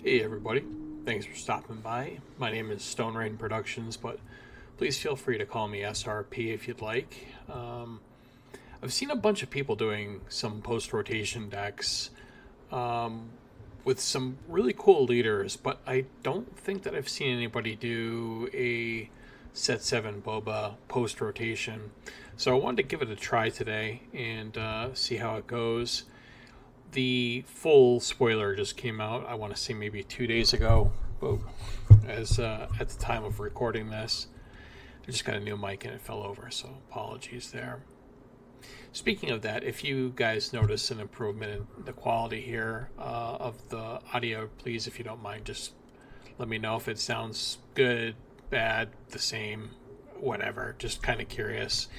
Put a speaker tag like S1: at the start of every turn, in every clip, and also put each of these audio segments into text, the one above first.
S1: Hey everybody, thanks for stopping by. My name is Stone Rain Productions, but please feel free to call me SRP if you'd like. I've seen a bunch of people doing some post-rotation decks with some really cool leaders, but I don't think that I've seen anybody do a Set 7 Boba post-rotation. So I wanted to give it a try today and see how it goes. The full spoiler just came out. I want to say maybe 2 days ago, but as at the time of recording this, I just got a new mic and it fell over, so apologies there. Speaking of that, if you guys notice an improvement in the quality here of the audio, please, if you don't mind, just let me know if it sounds good, bad, the same, whatever. Just kind of curious.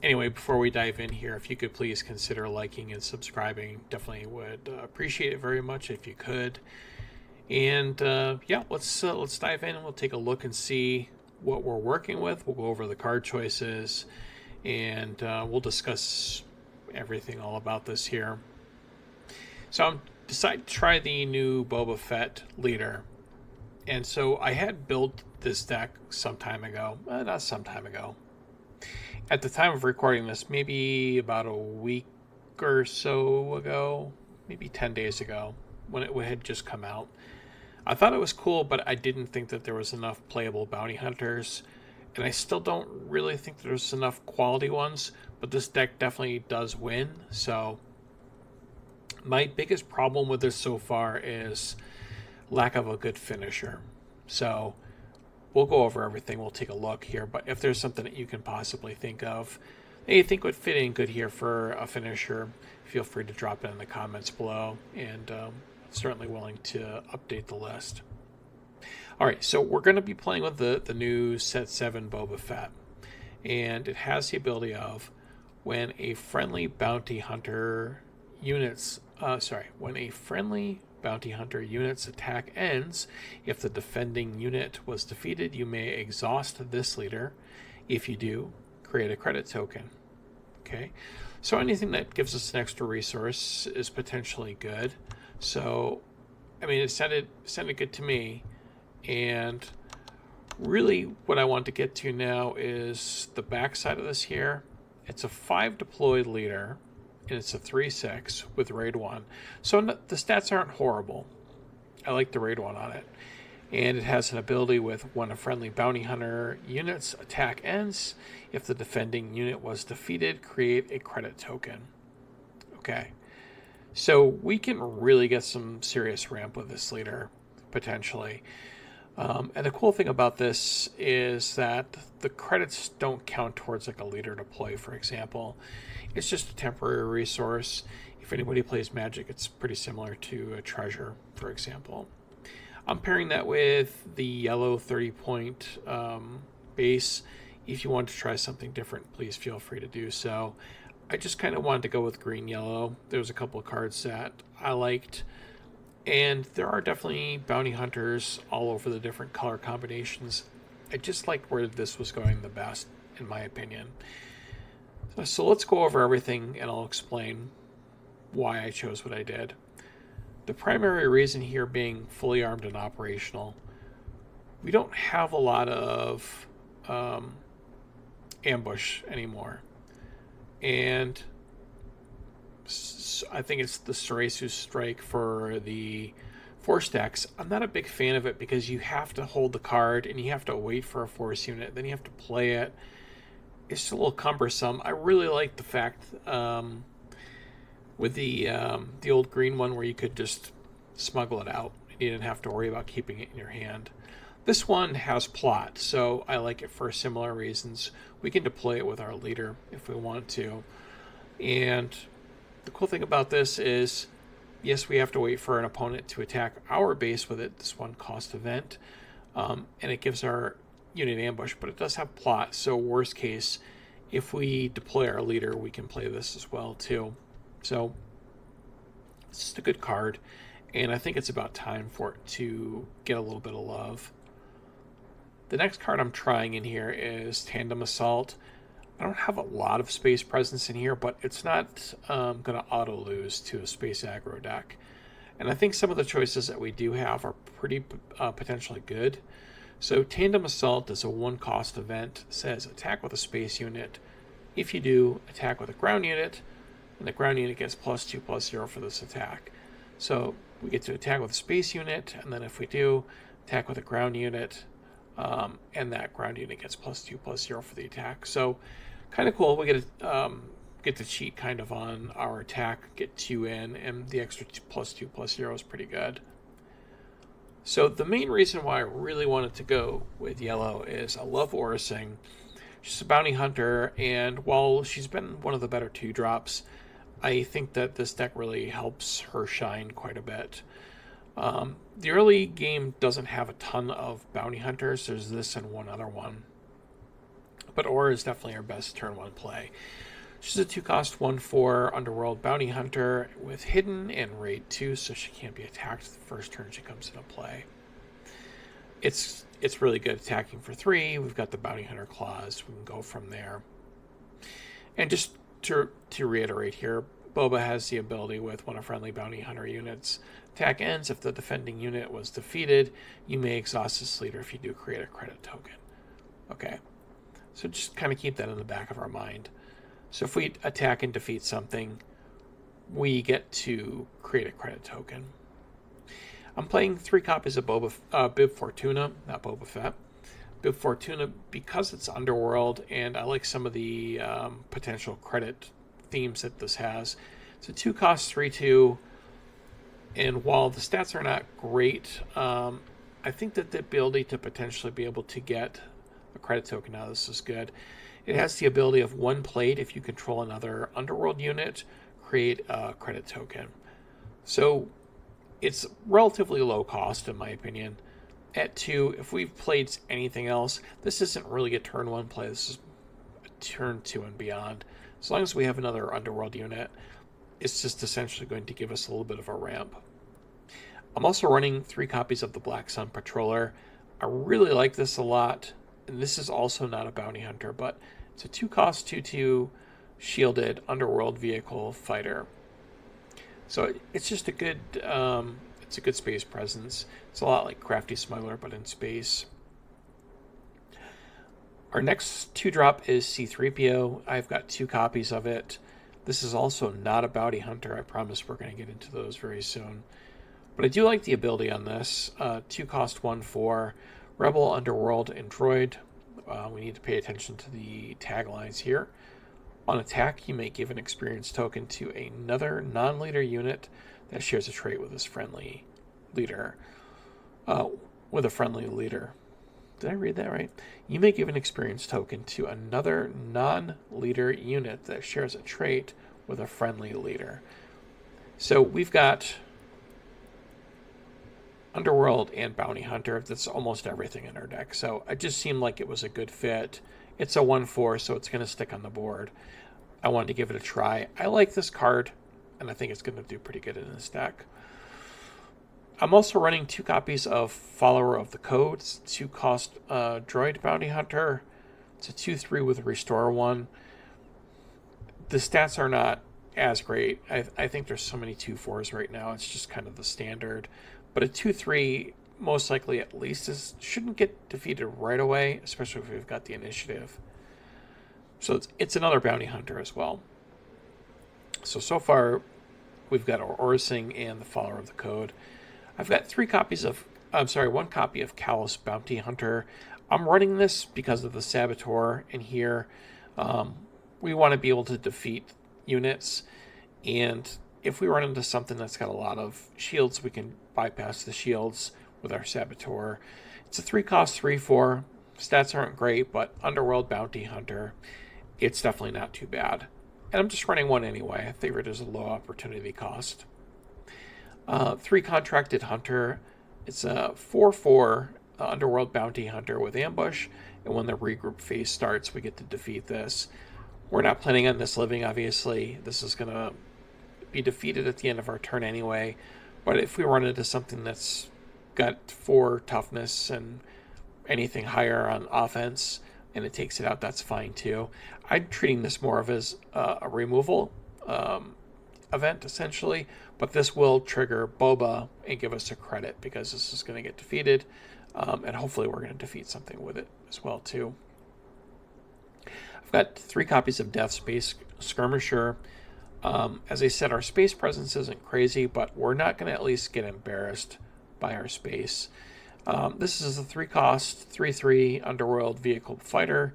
S1: Anyway, before we dive in here, if you could please consider liking and subscribing, definitely would appreciate it very much if you could. And yeah, let's dive in and we'll take a look and see what we're working with. We'll go over the card choices and we'll discuss everything all about this here. So I'm decided to try the new Boba Fett leader. And so I had built this deck some time ago. Not some time ago. At the time of recording this, maybe about a week or so ago, maybe 10 days ago, when it had just come out. I thought it was cool, but I didn't think that there was enough playable bounty hunters, and I still don't really think there's enough quality ones, but this deck definitely does win. So my biggest problem with this so far is lack of a good finisher. So we'll go over everything. We'll take a look here. But if there's something that you can possibly think of that you think would fit in good here for a finisher, feel free to drop it in the comments below. And certainly willing to update the list. All right, so we're going to be playing with the new Set 7 Boba Fett. And it has the ability of when a friendly bounty hunter units... when a friendly bounty hunter unit's attack ends, if the defending unit was defeated, you may exhaust this leader. If you do, create a credit token. Okay, so anything that gives us an extra resource is potentially good. So, I mean, it sounded good to me. And really what I want to get to now is the back side of this here. It's a 5 deployed leader. And it's a 3/6 with raid 1. So the stats aren't horrible. I like the raid 1 on it. And it has an ability with when a friendly bounty hunter unit's attack ends, if the defending unit was defeated, create a credit token. Okay. So we can really get some serious ramp with this leader, potentially. And the cool thing about this is that the credits don't count towards like a leader deploy, for example. It's just a temporary resource. If anybody plays Magic, it's pretty similar to a treasure, for example. I'm pairing that with the yellow 30-point base. If you want to try something different, please feel free to do so. I just kind of wanted to go with green-yellow. There's a couple of cards that I liked. And there are definitely bounty hunters all over the different color combinations. I just liked where this was going the best, in my opinion. So let's go over everything and I'll explain why I chose what I did. The primary reason here being fully armed and operational. We don't have a lot of ambush anymore. And I think it's the Soresu Strike for the force decks. I'm not a big fan of it because you have to hold the card and you have to wait for a force unit. Then you have to play it. It's just a little cumbersome. I really like the fact with the old green one where you could just smuggle it out. You didn't have to worry about keeping it in your hand. This one has plot, so I like it for similar reasons. We can deploy it with our leader if we want to. And the cool thing about this is, yes, we have to wait for an opponent to attack our base with it, this one cost event, and it gives our unit ambush, but it does have plot, so worst case, if we deploy our leader, we can play this as well too. So it's just a good card, and I think it's about time for it to get a little bit of love. The next card I'm trying in here is Tandem Assault. I don't have a lot of space presence in here, but it's not going to auto lose to a space aggro deck. And I think some of the choices that we do have are pretty potentially good. So Tandem Assault is a 1-cost event. It says attack with a space unit. If you do, attack with a ground unit, and the ground unit gets +2/+0 for this attack. So we get to attack with a space unit, and then if we do, attack with a ground unit, and that ground unit gets +2/+0 for the attack. So kind of cool. We get to cheat kind of on our attack, get 2 in, and the extra +2/+0 is pretty good. So the main reason why I really wanted to go with yellow is I love Aura Singh. She's a bounty hunter, and while she's been one of the better 2-drops, I think that this deck really helps her shine quite a bit. The early game doesn't have a ton of bounty hunters. There's this and one other one. But Aura is definitely her best turn 1 play. She's a 2-cost 1/4 Underworld Bounty Hunter with Hidden and Raid 2, so she can't be attacked the first turn she comes into play. It's really good attacking for 3. We've got the Bounty Hunter clause. We can go from there. And just to reiterate here, Boba has the ability with one of friendly Bounty Hunter units. Attack ends if the defending unit was defeated. You may exhaust this leader if you do create a credit token. Okay, so just kind of keep that in the back of our mind. So if we attack and defeat something, we get to create a credit token. I'm playing 3 copies of Bib Fortuna, not Boba Fett. Bib Fortuna because it's Underworld, and I like some of the potential credit themes that this has. It's a 2-cost 3/2, and while the stats are not great, I think that the ability to potentially be able to get a credit token out of this is good. It has the ability of 1 played if you control another Underworld unit, create a credit token. So it's relatively low cost in my opinion. At 2, if we've played anything else, this isn't really a turn 1 play. This is a turn 2 and beyond. As long as we have another Underworld unit, it's just essentially going to give us a little bit of a ramp. I'm also running 3 copies of the Black Sun Patroller. I really like this a lot. And this is also not a bounty hunter, but it's a 2-cost 2/2 shielded Underworld vehicle fighter. So it's just a good it's a good space presence. It's a lot like Crafty Smuggler, but in space. Our next 2-drop is C-3PO. I've got 2 copies of it. This is also not a bounty hunter. I promise we're going to get into those very soon. But I do like the ability on this. 2-cost 1/4. Rebel, Underworld, and Droid. We need to pay attention to the taglines here. On attack, you may give an experience token to another non-leader unit that shares a trait with his friendly leader. With a friendly leader. Did I read that right? You may give an experience token to another non-leader unit that shares a trait with a friendly leader. So we've got Underworld and Bounty Hunter. That's almost everything in our deck. So it just seemed like it was a good fit. It's a 1/4, so it's going to stick on the board. I wanted to give it a try. I like this card, and I think it's going to do pretty good in this deck. I'm also running 2 copies of Follower of the Code. It's 2-cost Droid Bounty Hunter. It's a 2/3 with a Restore 1. The stats are not as great. I think there's so many 2/4s right now. It's just kind of the standard. But a 2/3, most likely at least, shouldn't get defeated right away, especially if we've got the initiative. So it's another bounty hunter as well. So far, we've got Aura Singh and the Follower of the Code. I've got 1 copy of Callous Bounty Hunter. I'm running this because of the Saboteur in here. We want to be able to defeat units, and if we run into something that's got a lot of shields, we can bypass the shields with our Saboteur. It's a 3-cost 3/4. Stats aren't great, but Underworld Bounty Hunter, it's definitely not too bad. And I'm just running 1 anyway. I figure it is a low opportunity cost. 3 Contracted Hunter. It's a 4/4 Underworld Bounty Hunter with Ambush, and when the regroup phase starts, we get to defeat this. We're not planning on this living, obviously. This is going to be defeated at the end of our turn anyway, but if we run into something that's got 4 toughness and anything higher on offense and it takes it out, that's fine too. I'm treating this more of as a removal event essentially, but this will trigger Boba and give us a credit because this is going to get defeated, and hopefully we're going to defeat something with it as well too. I've got 3 copies of Death Space Skirmisher. As I said, our space presence isn't crazy, but we're not going to at least get embarrassed by our space. This is a 3-cost, 3/3 Underworld Vehicle Fighter.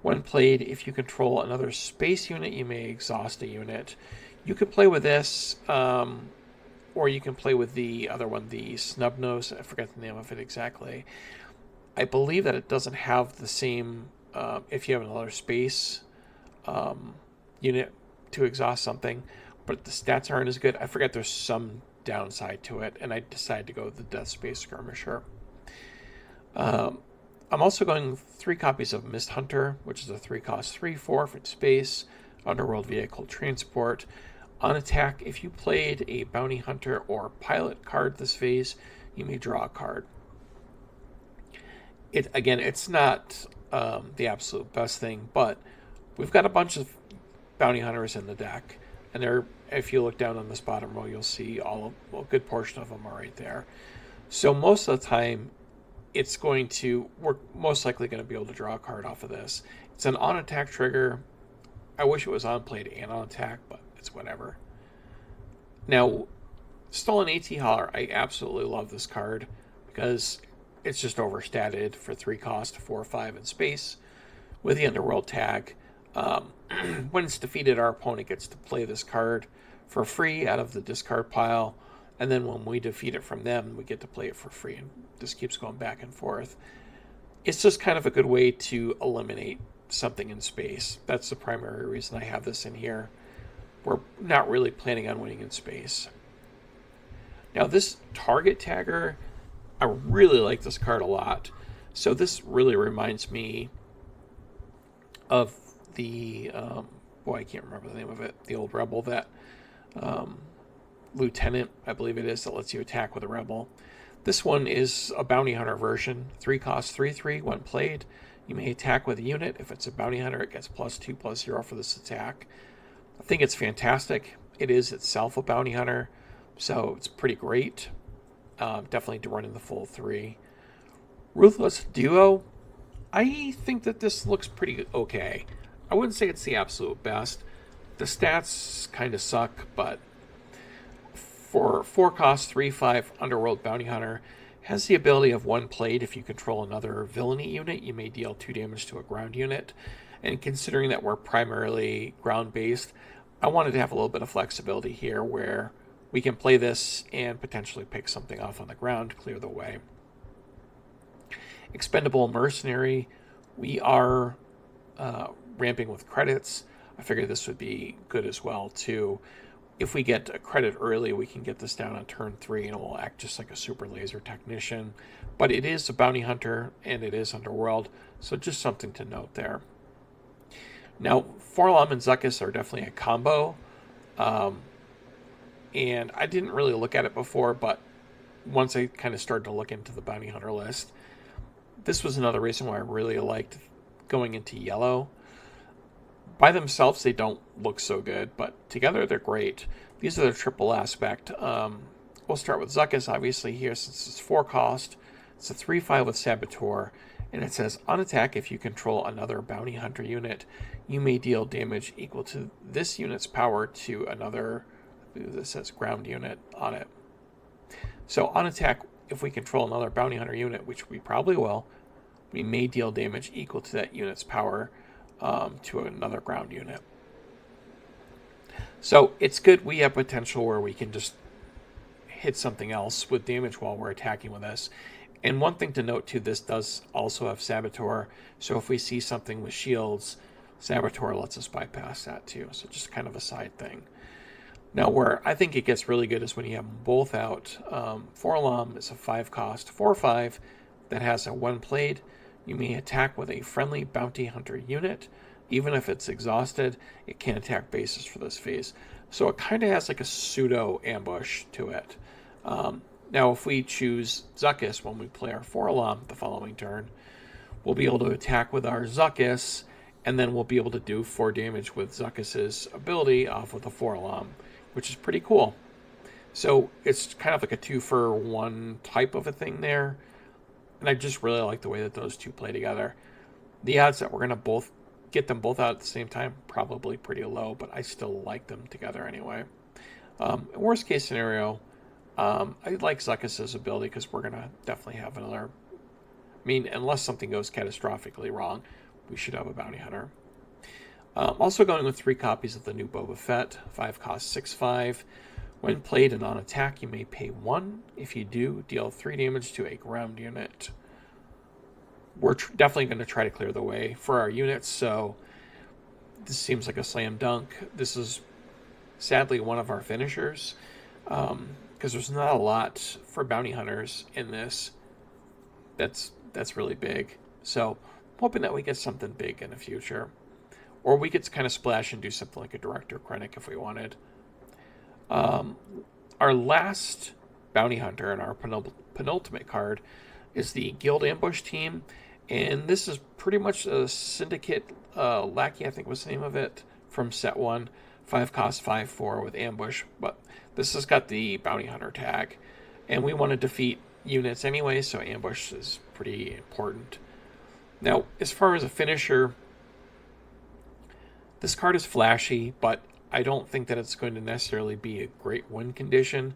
S1: When played, if you control another space unit, you may exhaust a unit. You can play with this, or you can play with the other one, the Snubnose. I forget the name of it exactly. I believe that it doesn't have the same, if you have another space unit to exhaust something, but the stats aren't as good. I forget there's some downside to it, and I decided to go with the Death Space Skirmisher. I'm also going 3 copies of Mist Hunter, which is a 3-cost 3/4 for space, Underworld Vehicle Transport. On attack, if you played a Bounty Hunter or Pilot card this phase, you may draw a card. It's not the absolute best thing, but we've got a bunch of Bounty Hunters in the deck, and if you look down on this bottom row, you'll see a good portion of them are right there. So most of the time, we're most likely going to be able to draw a card off of this. It's an on-attack trigger. I wish it was on-played and on-attack, but it's whatever. Now, Stolen AT Hauler, I absolutely love this card because it's just overstated for 3 cost, 4/5 in space with the Underworld tag. When it's defeated, our opponent gets to play this card for free out of the discard pile, and then when we defeat it from them, we get to play it for free, and this keeps going back and forth. It's just kind of a good way to eliminate something in space. That's the primary reason I have this in here. We're not really planning on winning in space. Now this Target Tagger, I really like this card a lot. So this really reminds me of the, I can't remember the name of it, the old Rebel that, Lieutenant, I believe it is, that lets you attack with a Rebel. This one is a Bounty Hunter version, 3 cost, 3/3 when played. You may attack with a unit. If it's a Bounty Hunter, it gets +2/+0 for this attack. I think it's fantastic. It is itself a Bounty Hunter, so it's pretty great. Definitely to run in the full 3. Ruthless Duo, I think that this looks pretty okay. I wouldn't say it's the absolute best. The stats kind of suck, but for 4 cost, 3/5 Underworld Bounty Hunter, has the ability of when played, if you control another villainy unit, you may deal 2 damage to a ground unit. And considering that we're primarily ground-based, I wanted to have a little bit of flexibility here where we can play this and potentially pick something off on the ground to clear the way. Expendable Mercenary, we are ramping with credits. I figured this would be good as well too. If we get a credit early, we can get this down on turn 3 and it will act just like a super laser technician. But it is a Bounty Hunter and it is Underworld, so just something to note there. Now, Forlom and Zuckuss are definitely a combo. And I didn't really look at it before, but once I kind of started to look into the Bounty Hunter list, this was another reason why I really liked going into yellow. By themselves, they don't look so good, but together they're great. These are the triple aspect. We'll start with Zuckuss, obviously, here, since it's 4 cost. It's a 3/5 with Saboteur, and it says, on attack, if you control another Bounty Hunter unit, you may deal damage equal to this unit's power to another, this says ground unit on it. So on attack, if we control another Bounty Hunter unit, which we probably will, we may deal damage equal to that unit's power to another ground unit. So it's good. We have potential where we can just hit something else with damage while we're attacking with this. And one thing to note too, this does also have Saboteur. So if we see something with shields, Saboteur lets us bypass that too. So just kind of a side thing. Now where I think it gets really good is when you have them both out. Forlom is a 5 cost, 4/5 that has a when played. You may attack with a friendly Bounty Hunter unit. Even if it's exhausted, it can attack bases for this phase. So it kind of has like a pseudo ambush to it. Now if we choose Zuckuss when we play our Forlom the following turn, we'll be able to attack with our Zuckuss, and then we'll be able to do 4 damage with Zuckuss's ability off with a Forlom, which is pretty cool. So it's kind of like a 2-for-1 type of a thing there. And I just really like the way that those two play together. The odds that we're going to both get them both out at the same time, probably pretty low, but I still like them together anyway. Worst case scenario, I like Zuckus's ability because we're going to definitely have another. I mean, unless something goes catastrophically wrong, we should have a bounty hunter. Also going with 3 copies of the new Boba Fett, 5 cost 6/5. When played and on attack, you may pay 1. If you do, deal 3 damage to a ground unit. We're definitely going to try to clear the way for our units, so this seems like a slam dunk. This is sadly one of our finishers, because there's not a lot for bounty hunters in this that's really big. So I'm hoping that we get something big in the future. Or we could kind of splash and do something like a Director Krennic if we wanted. Our last bounty hunter in our penultimate card is the Guild Ambush team. And this is pretty much a Syndicate Lackey, I think was the name of it, from set 1. 5 cost 5/4 with Ambush. But this has got the bounty hunter tag. And we want to defeat units anyway, so Ambush is pretty important. Now, as far as a finisher, this card is flashy, but I don't think that it's going to necessarily be a great win condition.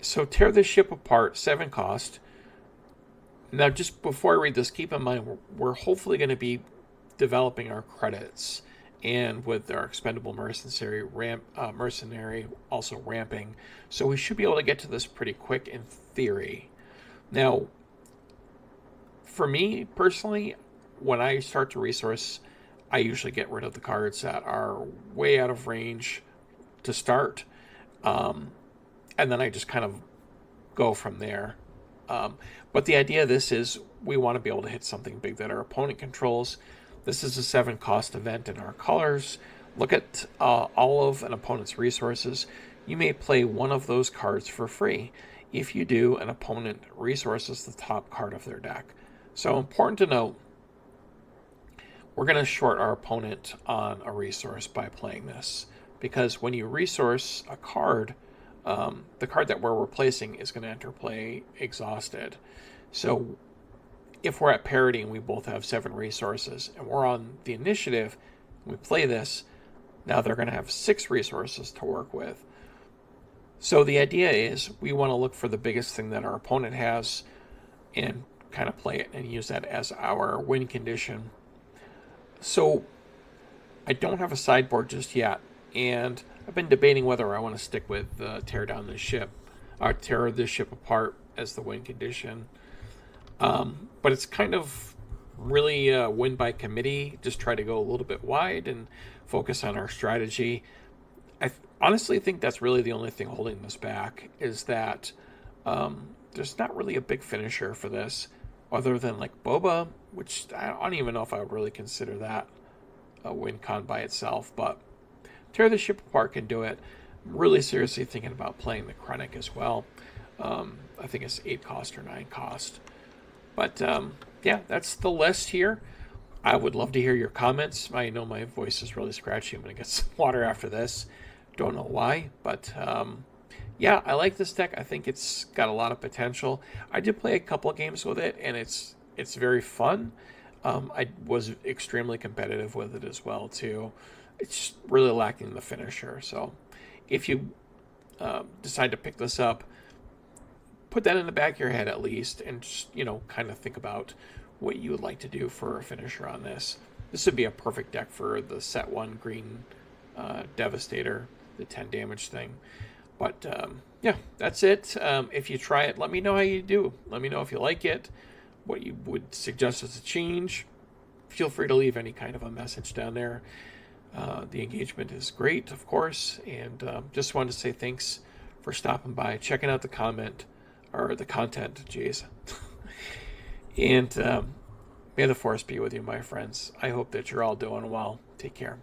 S1: So Tear this Ship Apart, 7 cost. Now, just before I read this, keep in mind we're hopefully going to be developing our credits, and with our expendable mercenary also ramping. So we should be able to get to this pretty quick in theory. Now, for me personally, when I start to resource, I usually get rid of the cards that are way out of range to start. And then I just kind of go from there. But the idea of this is we want to be able to hit something big that our opponent controls. This is a 7 cost event in our colors. Look at all of an opponent's resources. You may play one of those cards for free. If you do, an opponent resources the top card of their deck. So important to note, we're going to short our opponent on a resource by playing this. Because when you resource a card, the card that we're replacing is going to enter play exhausted. So if we're at parity and we both have 7 resources and we're on the initiative, we play this, now they're going to have 6 resources to work with. So the idea is we want to look for the biggest thing that our opponent has and kind of play it and use that as our win condition. So I don't have a sideboard just yet, and I've been debating whether I want to stick with tear this ship apart as the win condition. But it's kind of really win by committee, just try to go a little bit wide and focus on our strategy. I honestly think that's really the only thing holding this back, is that there's not really a big finisher for this other than like Boba, which I don't even know if I would really consider that a win con by itself, but Tear the Ship Apart can do it. I'm really seriously thinking about playing the Krennic as well. I think it's 8 cost or 9 cost. But yeah, that's the list here. I would love to hear your comments. I know my voice is really scratchy. I'm going to get some water after this. Don't know why, but yeah, I like this deck. I think it's got a lot of potential. I did play a couple of games with it, and it's very fun. I was extremely competitive with it as well, too. It's really lacking the finisher. So if you decide to pick this up, put that in the back of your head at least, and just, kind of think about what you would like to do for a finisher on this. This would be a perfect deck for the set 1 green Devastator, the 10 damage thing. But yeah, that's it. If you try it, let me know how you do. Let me know if you like it, what you would suggest as a change. Feel free to leave any kind of a message down there. The engagement is great, of course, and just wanted to say thanks for stopping by, checking out the content, jeez. And may the force be with you, my friends. I hope that you're all doing well. Take care.